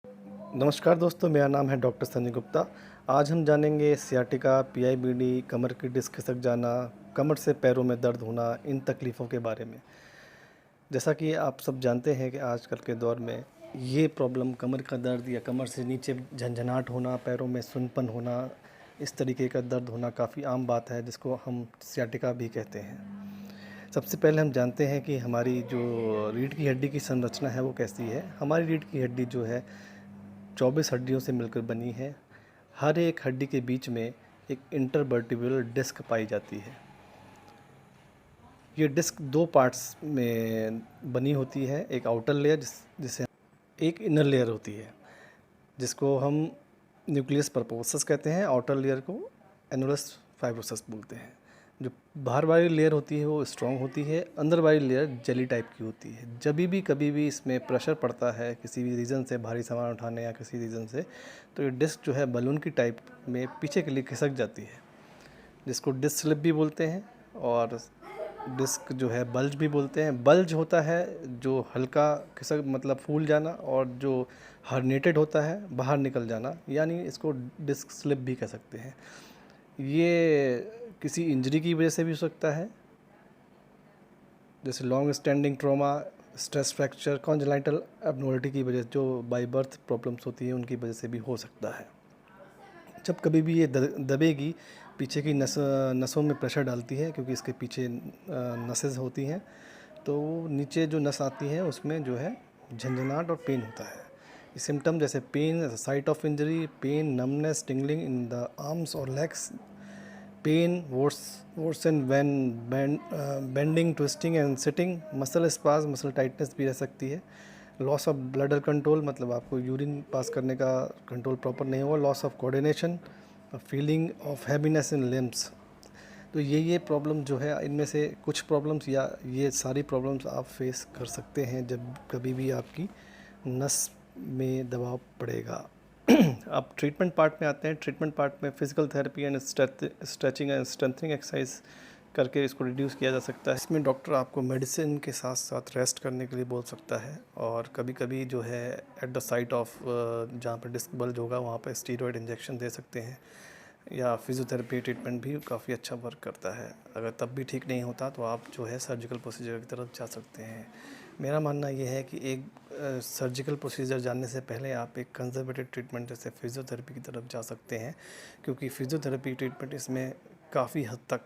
नमस्कार दोस्तों, मेरा नाम है डॉक्टर संजय गुप्ता। आज हम जानेंगे सियाटिका, पीआईबीडी, कमर की डिस्क खिसक जाना, कमर से पैरों में दर्द होना, इन तकलीफ़ों के बारे में। जैसा कि आप सब जानते हैं कि आजकल के दौर में ये प्रॉब्लम कमर का दर्द या कमर से नीचे झंझनाहट होना, पैरों में सुन्नपन होना, इस तरीके का दर्द होना काफ़ी आम बात है, जिसको हम सियाटिका भी कहते हैं। सबसे पहले हम जानते हैं कि हमारी जो रीढ़ की हड्डी की संरचना है वो कैसी है। हमारी रीढ़ की हड्डी जो है 24 हड्डियों से मिलकर बनी है। हर एक हड्डी के बीच में एक इंटरवर्टिब्रल डिस्क पाई जाती है। ये डिस्क दो पार्ट्स में बनी होती है, एक आउटर लेयर जिसे एक इनर लेयर होती है, जिसको हम न्यूक्लियस पल्पोसस कहते हैं। आउटर लेयर को एनुलस फाइब्रोसस बोलते हैं। जो बाहर वाली लेयर होती है वो स्ट्रॉन्ग होती है, अंदर वाली लेयर जेली टाइप की होती है। जब भी कभी भी इसमें प्रेशर पड़ता है किसी भी रीज़न से, भारी सामान उठाने या किसी रीज़न से, तो ये डिस्क जो है बलून की टाइप में पीछे के लिए खिसक जाती है, जिसको डिस्क स्लिप भी बोलते हैं और डिस्क जो है बल्ज भी बोलते हैं। बल्ज होता है जो हल्का खिसक मतलब फूल जाना, और जो हर्निएटेड होता है बाहर निकल जाना, यानी इसको डिस्क स्लिप भी कह सकते हैं। ये किसी इंजरी की वजह से भी हो सकता है, जैसे long standing trauma, stress fracture, congenital abnormality की वजह, जो बाय बर्थ प्रॉब्लम्स होती हैं उनकी वजह से भी हो सकता है। जब कभी भी ये दबेगी, पीछे की नसों में प्रेशर डालती है, क्योंकि इसके पीछे नसें होती हैं, तो नीचे जो नस आती है उसमें जो है झंझनाहट और पेन होता है। सिम्टम जैसे pain site of injury, pain, numbness, tingling in the arms और legs, pain worsen when bending, twisting and sitting, muscle spasm, muscle tightness भी रह सकती है। लॉस ऑफ ब्लडर कंट्रोल, मतलब आपको यूरिन पास करने का कंट्रोल प्रॉपर नहीं होगा। Loss of coordination, feeling of heaviness in limbs. तो ये प्रॉब्लम जो है, इनमें से कुछ प्रॉब्लम्स या ये सारी प्रॉब्लम्स आप फेस कर सकते हैं जब कभी भी आपकी नस में दबाव पड़ेगा। अब ट्रीटमेंट पार्ट में आते हैं। ट्रीटमेंट पार्ट में physical therapy and stretching and strengthening exercise करके इसको रिड्यूस किया जा सकता है। इसमें डॉक्टर आपको मेडिसिन के साथ साथ रेस्ट करने के लिए बोल सकता है, और कभी कभी जो है एट द साइट ऑफ जहाँ पर डिस्क बल्ज होगा वहाँ पर स्टीरॉयड इंजेक्शन दे सकते हैं, या फिजियोथेरेपी ट्रीटमेंट भी काफ़ी अच्छा वर्क करता है। अगर तब भी ठीक नहीं होता तो आप जो है सर्जिकल प्रोसीजर की तरफ जा सकते हैं। मेरा मानना ये है कि एक सर्जिकल प्रोसीजर जानने से पहले आप एक कंजर्वेटिव ट्रीटमेंट जैसे फिजियोथेरेपी की तरफ जा सकते हैं, क्योंकि फिजियोथेरेपी ट्रीटमेंट इसमें काफ़ी हद तक,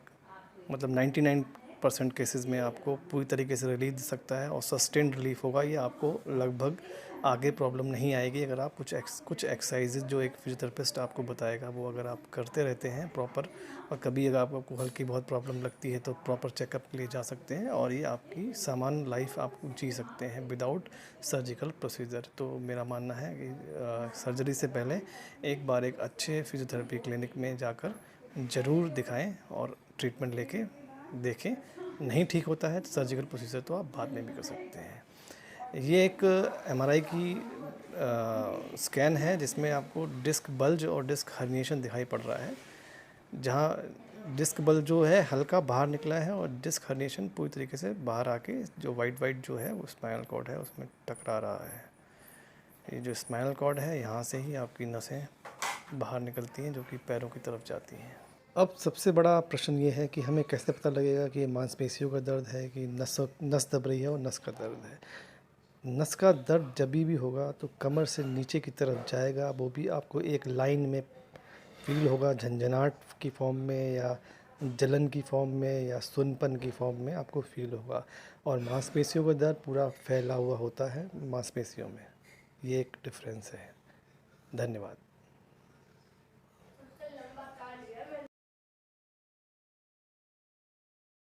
मतलब 99% केसेस में आपको पूरी तरीके से रिलीफ दे सकता है और सस्टेन्ड रिलीफ होगा। ये आपको लगभग आगे प्रॉब्लम नहीं आएगी अगर आप कुछ एक्सरसाइजेज जो एक फिजियोथेरेपिस्ट आपको बताएगा वो अगर आप करते रहते हैं प्रॉपर, और कभी अगर आपको हल्की बहुत प्रॉब्लम लगती है तो प्रॉपर चेकअप के लिए जा सकते हैं, और ये आपकी सामान्य लाइफ आप जी सकते हैं विदाउट सर्जिकल प्रोसीजर। तो मेरा मानना है कि सर्जरी से पहले एक बार एक अच्छे फिजियोथेरेपी क्लिनिक में जाकर ज़रूर दिखाएं और ट्रीटमेंट लेके देखें। नहीं ठीक होता है तो सर्जिकल प्रोसीजर तो आप बाद में भी कर सकते हैं। ये एक एमआरआई की स्कैन है जिसमें आपको डिस्क बल्ज और डिस्क हर्निएशन दिखाई पड़ रहा है, जहाँ डिस्क बल्ज जो है हल्का बाहर निकला है और डिस्क हर्निएशन पूरी तरीके से बाहर आके जो वाइट जो है वो स्पाइनल कॉर्ड है उसमें टकरा रहा है। ये जो स्पाइनल कॉर्ड है यहाँ से ही आपकी नसें बाहर निकलती हैं जो कि पैरों की तरफ जाती हैं। अब सबसे बड़ा प्रश्न ये है कि हमें कैसे पता लगेगा कि ये मांसपेशियों का दर्द है कि नस दब रही है और नस का दर्द है। नस का दर्द जब भी होगा तो कमर से नीचे की तरफ जाएगा, वो भी आपको एक लाइन में फील होगा, झंझनाहट की फॉर्म में या जलन की फॉर्म में या सुन्नपन की फॉर्म में आपको फील होगा। और मांसपेशियों का दर्द पूरा फैला हुआ होता है मांसपेशियों में। ये एक डिफरेंस है। धन्यवाद।